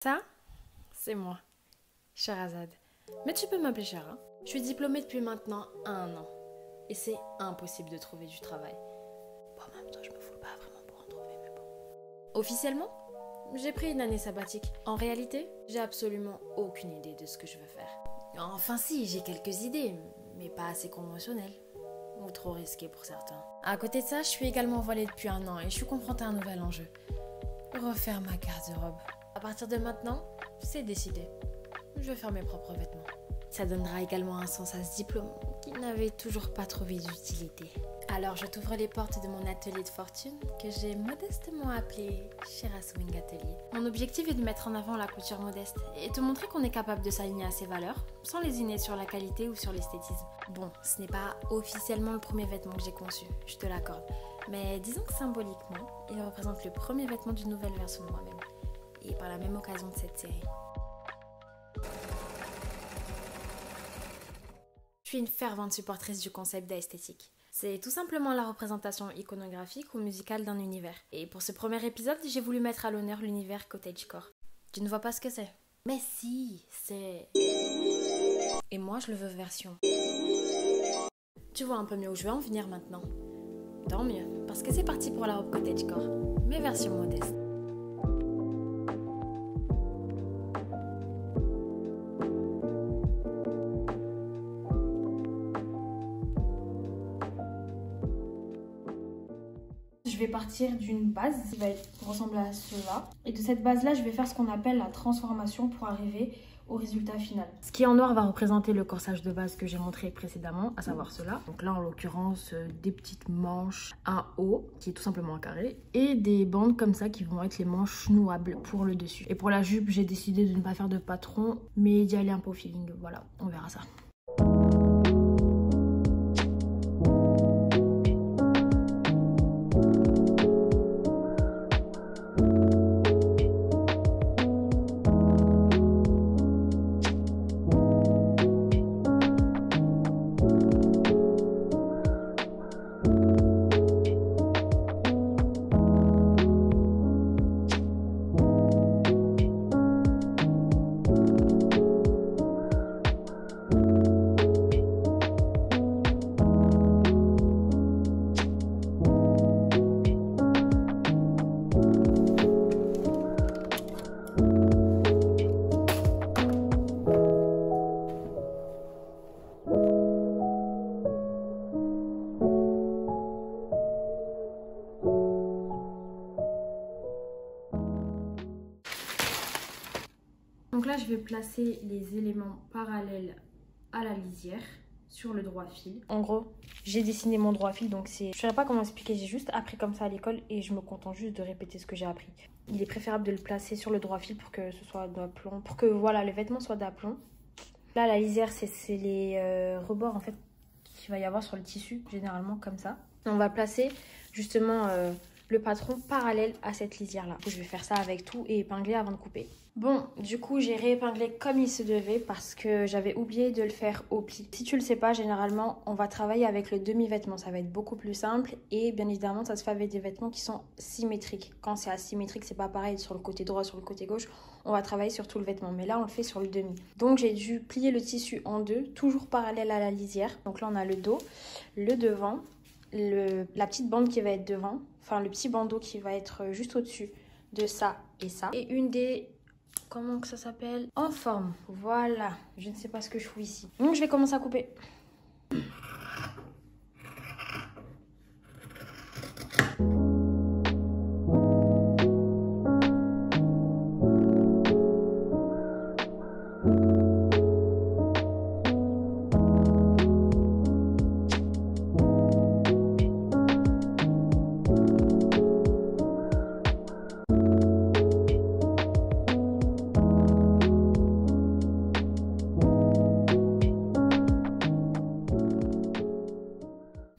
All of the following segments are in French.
Ça, c'est moi, Sherazade. Mais tu peux m'appeler Shara. Je suis diplômée depuis maintenant 1 an. Et c'est impossible de trouver du travail. Bon, en même temps, je me fous pas vraiment pour en trouver, mais bon. Officiellement, j'ai pris une année sabbatique. En réalité, j'ai absolument aucune idée de ce que je veux faire. Enfin si, j'ai quelques idées, mais pas assez conventionnelles. Ou trop risquées pour certains. À côté de ça, je suis également voilée depuis 1 an et je suis confrontée à un nouvel enjeu. Refaire ma garde-robe. À partir de maintenant, c'est décidé. Je vais faire mes propres vêtements. Ça donnera également un sens à ce diplôme qui n'avait toujours pas trouvé d'utilité. Alors je t'ouvre les portes de mon atelier de fortune que j'ai modestement appelé Shera Swing Atelier. Mon objectif est de mettre en avant la couture modeste et te montrer qu'on est capable de s'aligner à ses valeurs sans lésiner sur la qualité ou sur l'esthétisme. Bon, ce n'est pas officiellement le premier vêtement que j'ai conçu, je te l'accorde. Mais disons que symboliquement, il représente le premier vêtement d'une nouvelle version de moi-même. Et par la même occasion de cette série. Je suis une fervente supportrice du concept d'esthétique. C'est tout simplement la représentation iconographique ou musicale d'un univers. Et pour ce premier épisode, j'ai voulu mettre à l'honneur l'univers cottagecore. Tu ne vois pas ce que c'est? Mais si, c'est... Et moi, je le veux version. Tu vois un peu mieux où je vais en venir maintenant. Tant mieux, parce que c'est parti pour la robe cottagecore, mais version modeste. Je vais partir d'une base qui va ressembler à cela. Et de cette base-là, je vais faire ce qu'on appelle la transformation pour arriver au résultat final. Ce qui en noir va représenter le corsage de base que j'ai montré précédemment, à savoir cela. Donc là, en l'occurrence, des petites manches, un haut, qui est tout simplement un carré, et des bandes comme ça qui vont être les manches nouables pour le dessus. Et pour la jupe, j'ai décidé de ne pas faire de patron, mais d'y aller un peu au feeling. Voilà, on verra ça. Donc là, je vais placer les éléments parallèles à la lisière sur le droit fil. En gros, j'ai dessiné mon droit fil, donc c'est... Je ne saurais pas comment expliquer, j'ai juste appris comme ça à l'école et je me contente juste de répéter ce que j'ai appris. Il est préférable de le placer sur le droit fil pour que ce soit d'aplomb, pour que voilà, les vêtements soient d'aplomb. Là, la lisière, c'est les rebords en fait qu'il va y avoir sur le tissu, généralement comme ça. On va placer justement le patron parallèle à cette lisière-là. Je vais faire ça avec tout et épingler avant de couper. Bon, du coup, j'ai réépinglé comme il se devait parce que j'avais oublié de le faire au pli. Si tu le sais pas, généralement, on va travailler avec le demi-vêtement. Ça va être beaucoup plus simple et bien évidemment, ça se fait avec des vêtements qui sont symétriques. Quand c'est asymétrique, c'est pas pareil sur le côté droit, sur le côté gauche. On va travailler sur tout le vêtement, mais là, on le fait sur le demi. Donc, j'ai dû plier le tissu en deux, toujours parallèle à la lisière. Donc là, on a le dos, le devant, la petite bande qui va être devant, enfin le petit bandeau qui va être juste au-dessus de ça et ça. Et une des... Comment que ça s'appelle? En forme. Voilà. Je ne sais pas ce que je fous ici. Donc, je vais commencer à couper.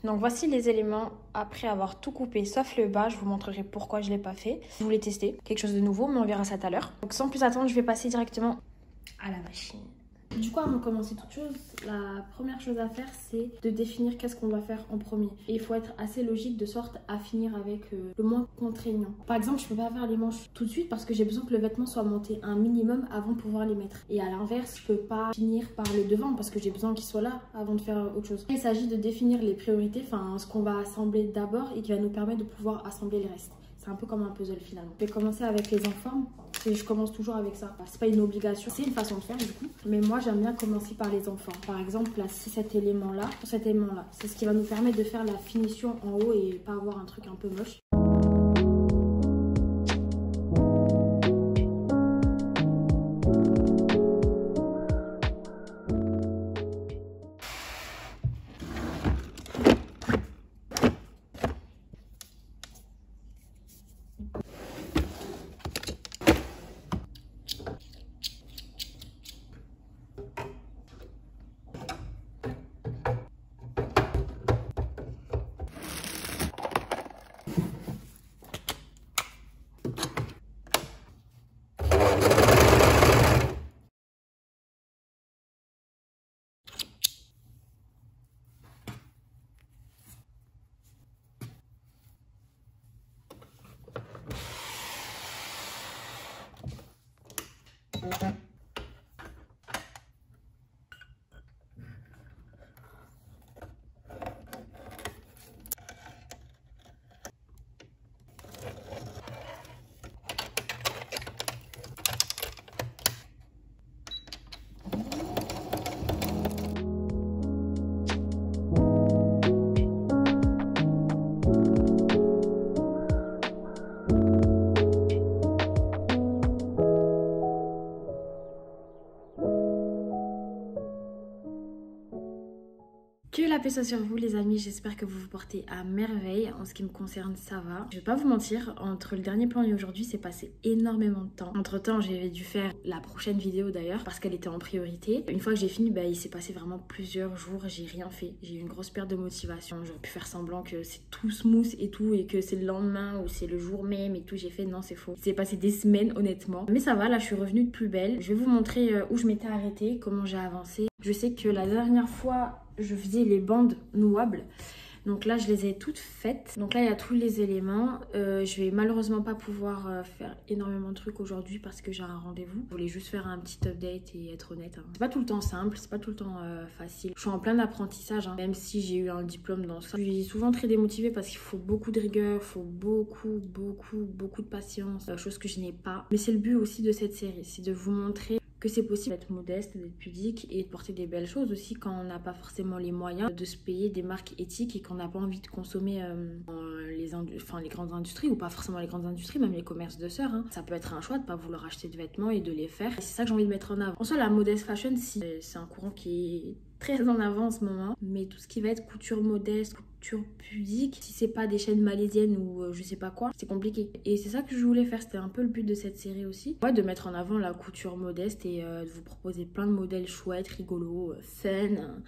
Donc voici les éléments après avoir tout coupé sauf le bas. Je vous montrerai pourquoi je ne l'ai pas fait. Je voulais tester quelque chose de nouveau, mais on verra ça tout à l'heure. Donc sans plus attendre, je vais passer directement à la machine. Du coup, avant de commencer toute chose, la première chose à faire, c'est de définir qu'est-ce qu'on doit faire en premier. Et il faut être assez logique de sorte à finir avec le moins contraignant. Par exemple, je peux pas faire les manches tout de suite parce que j'ai besoin que le vêtement soit monté un minimum avant de pouvoir les mettre. Et à l'inverse, je peux pas finir par le devant parce que j'ai besoin qu'il soit là avant de faire autre chose. Il s'agit de définir les priorités, enfin ce qu'on va assembler d'abord et qui va nous permettre de pouvoir assembler le reste. C'est un peu comme un puzzle finalement. Je vais commencer avec les enfants. Et je commence toujours avec ça. C'est pas une obligation, c'est une façon de faire du coup. Mais moi j'aime bien commencer par les enfants. Par exemple, placer cet élément-là sur cet élément-là. C'est ce qui va nous permettre de faire la finition en haut et pas avoir un truc un peu moche. Que la paix soit sur vous les amis, j'espère que vous vous portez à merveille. En ce qui me concerne, ça va. Je vais pas vous mentir, entre le dernier plan et aujourd'hui, c'est passé énormément de temps. Entre temps, j'avais dû faire la prochaine vidéo d'ailleurs, parce qu'elle était en priorité. Une fois que j'ai fini, il s'est passé vraiment plusieurs jours, j'ai rien fait. J'ai eu une grosse perte de motivation. J'aurais pu faire semblant que c'est tout smooth et tout, et que c'est le lendemain ou c'est le jour même et tout. J'ai fait non, c'est faux. Il s'est passé des semaines honnêtement. Mais ça va, là je suis revenue de plus belle. Je vais vous montrer où je m'étais arrêtée, comment j'ai avancé. Je sais que la dernière fois, je faisais les bandes nouables. Donc là, je les ai toutes faites. Donc là, il y a tous les éléments. Je vais malheureusement pas pouvoir faire énormément de trucs aujourd'hui parce que j'ai un rendez-vous. Je voulais juste faire un petit update et être honnête. C'est pas tout le temps simple, c'est pas tout le temps facile. Je suis en plein apprentissage, même si j'ai eu un diplôme dans ça. Je suis souvent très démotivée parce qu'il faut beaucoup de rigueur, il faut beaucoup de patience, chose que je n'ai pas. Mais c'est le but aussi de cette série, c'est de vous montrer que c'est possible d'être modeste, d'être pudique et de porter des belles choses aussi quand on n'a pas forcément les moyens de se payer des marques éthiques et qu'on n'a pas envie de consommer les grandes industries ou pas forcément les grandes industries, même les commerces de sœurs. Ça peut être un choix de ne pas vouloir acheter de vêtements et de les faire. C'est ça que j'ai envie de mettre en avant. En soi, la modest fashion, si c'est un courant qui est très en avant en ce moment, mais tout ce qui va être couture modeste, couture pudique, si c'est pas des chaînes malaisiennes ou je sais pas quoi, c'est compliqué. Et c'est ça que je voulais faire, c'était un peu le but de cette série aussi. Ouais, de mettre en avant la couture modeste et de vous proposer plein de modèles chouettes, rigolos, fun.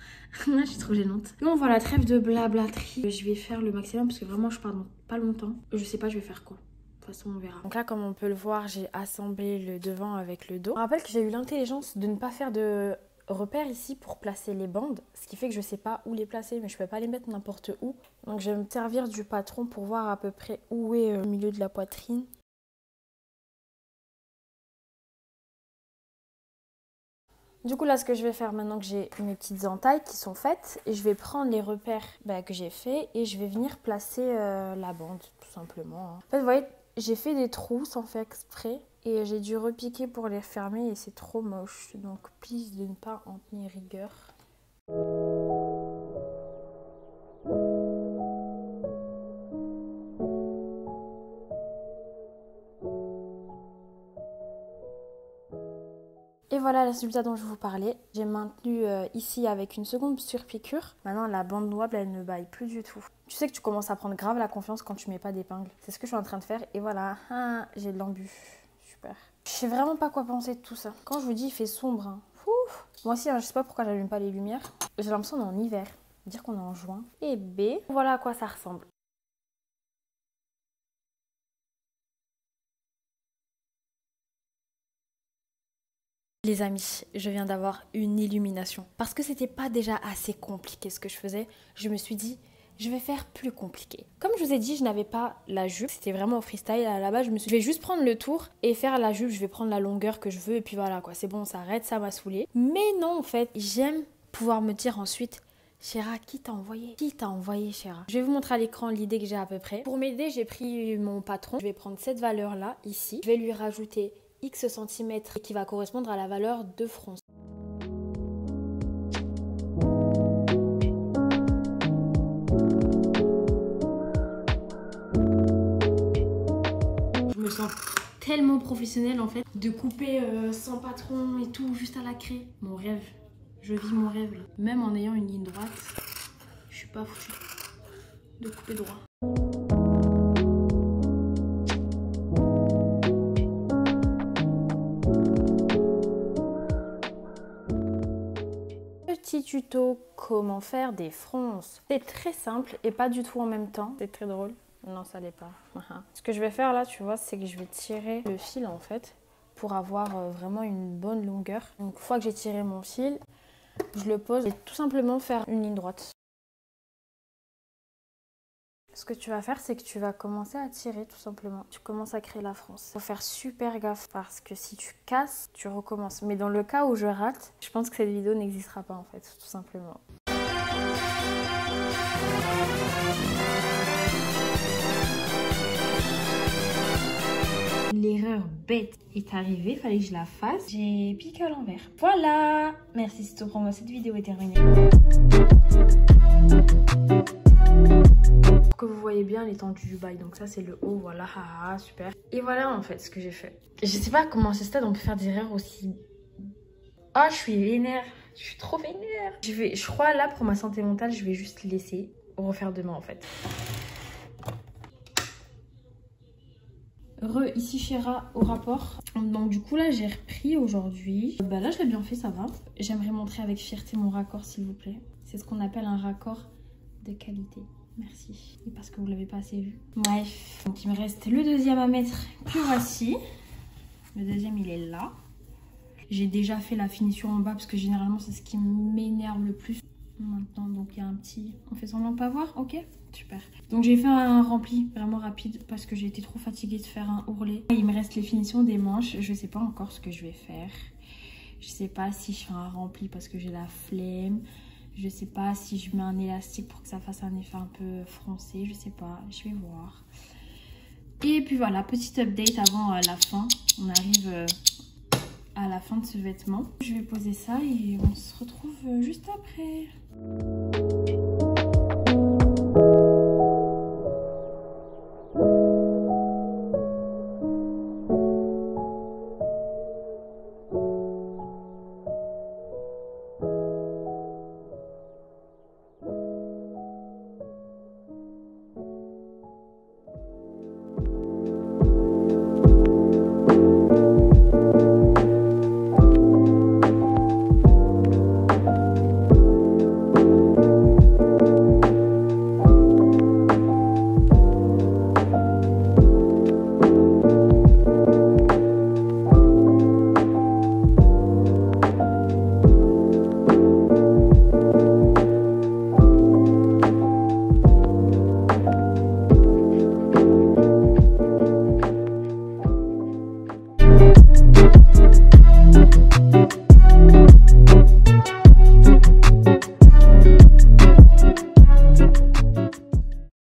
Je suis trop gênante. Bon voilà, trêve de blablaterie. Je vais faire le maximum parce que vraiment je pars dans pas longtemps. Je sais pas, je vais faire quoi. De toute façon, on verra. Donc là, comme on peut le voir, j'ai assemblé le devant avec le dos. Je rappelle que j'ai eu l'intelligence de ne pas faire de repère ici pour placer les bandes, ce qui fait que je sais pas où les placer, mais je peux pas les mettre n'importe où. Donc je vais me servir du patron pour voir à peu près où est le milieu de la poitrine. Du coup là, ce que je vais faire maintenant que j'ai mes petites entailles qui sont faites, et je vais prendre les repères que j'ai fait et je vais venir placer la bande tout simplement. En fait, vous voyez, j'ai fait des trous sans faire exprès. Et j'ai dû repiquer pour les fermer et c'est trop moche. Donc, please de ne pas en tenir rigueur. Et voilà le résultat dont je vous parlais. J'ai maintenu ici avec une seconde surpiqûre. Maintenant, la bande nouable, elle ne baille plus du tout. Tu sais que tu commences à prendre grave la confiance quand tu mets pas d'épingle. C'est ce que je suis en train de faire. Et voilà, j'ai de l'embu. Super. Je sais vraiment pas quoi penser de tout ça. Quand je vous dis il fait sombre, Ouf. Moi aussi, je sais pas pourquoi j'allume pas les lumières. J'ai l'impression qu'on est en hiver. Dire qu'on est en juin. Et B, voilà à quoi ça ressemble. Les amis, je viens d'avoir une illumination. Parce que c'était pas déjà assez compliqué ce que je faisais, je me suis dit, je vais faire plus compliqué. Comme je vous ai dit, je n'avais pas la jupe. C'était vraiment au freestyle. À la base, je me suis dit, je vais juste prendre le tour et faire la jupe. Je vais prendre la longueur que je veux et puis voilà quoi. C'est bon, on s'arrête, ça m'a saoulé. Mais non, en fait, j'aime pouvoir me dire ensuite, Chéra, qui t'a envoyé? Qui t'a envoyé, Chéra? Je vais vous montrer à l'écran l'idée que j'ai à peu près. Pour m'aider, j'ai pris mon patron. Je vais prendre cette valeur-là, ici. Je vais lui rajouter X centimètres qui va correspondre à la valeur de fronce. Je me sens tellement professionnelle en fait de couper sans patron et tout juste à la craie. Mon rêve, je vis mon rêve là. Même en ayant une ligne droite, je suis pas foutue de couper droit. Petit tuto comment faire des fronces. C'est très simple et pas du tout en même temps. C'est très drôle. Non, ça l'est pas. Ce que je vais faire là, tu vois, c'est que je vais tirer le fil en fait pour avoir vraiment une bonne longueur. Donc, une fois que j'ai tiré mon fil, je le pose et tout simplement faire une ligne droite. Ce que tu vas faire, c'est que tu vas commencer à tirer tout simplement. Tu commences à créer la fronce. Il faut faire super gaffe parce que si tu casses, tu recommences. Mais dans le cas où je rate, je pense que cette vidéo n'existera pas en fait, tout simplement. L'erreur bête est arrivée, fallait que je la fasse. J'ai piqué à l'envers. Voilà! Merci, c'est tout pour moi. Cette vidéo est terminée. Pour que vous voyez bien l'étendue du bail. Donc ça, c'est le haut. Voilà, haha, super. Et voilà en fait ce que j'ai fait. Je sais pas comment à ce stade on peut faire des erreurs aussi... Ah, je suis vénère. Je suis trop vénère. Je crois là, pour ma santé mentale, je vais juste laisser refaire demain en fait. Ici Chéra au rapport. Donc du coup là j'ai repris aujourd'hui. Bah là je l'ai bien fait, ça va. J'aimerais montrer avec fierté mon raccord s'il vous plaît. C'est ce qu'on appelle un raccord de qualité. Merci. Et parce que vous l'avez pas assez vu. Bref. Donc il me reste le deuxième à mettre que voici. Le deuxième il est là. J'ai déjà fait la finition en bas parce que généralement c'est ce qui m'énerve le plus. Maintenant donc il y a un petit... On fait semblant de pas voir, ok? Super. Donc j'ai fait un rempli vraiment rapide parce que j'ai été trop fatiguée de faire un ourlet. Il me reste les finitions des manches. Je sais pas encore ce que je vais faire. Je sais pas si je fais un rempli parce que j'ai la flemme. Je sais pas si je mets un élastique pour que ça fasse un effet un peu froncé. Je sais pas. Je vais voir. Et puis voilà, petite update avant la fin. On arrive à la fin de ce vêtement. Je vais poser ça et on se retrouve juste après.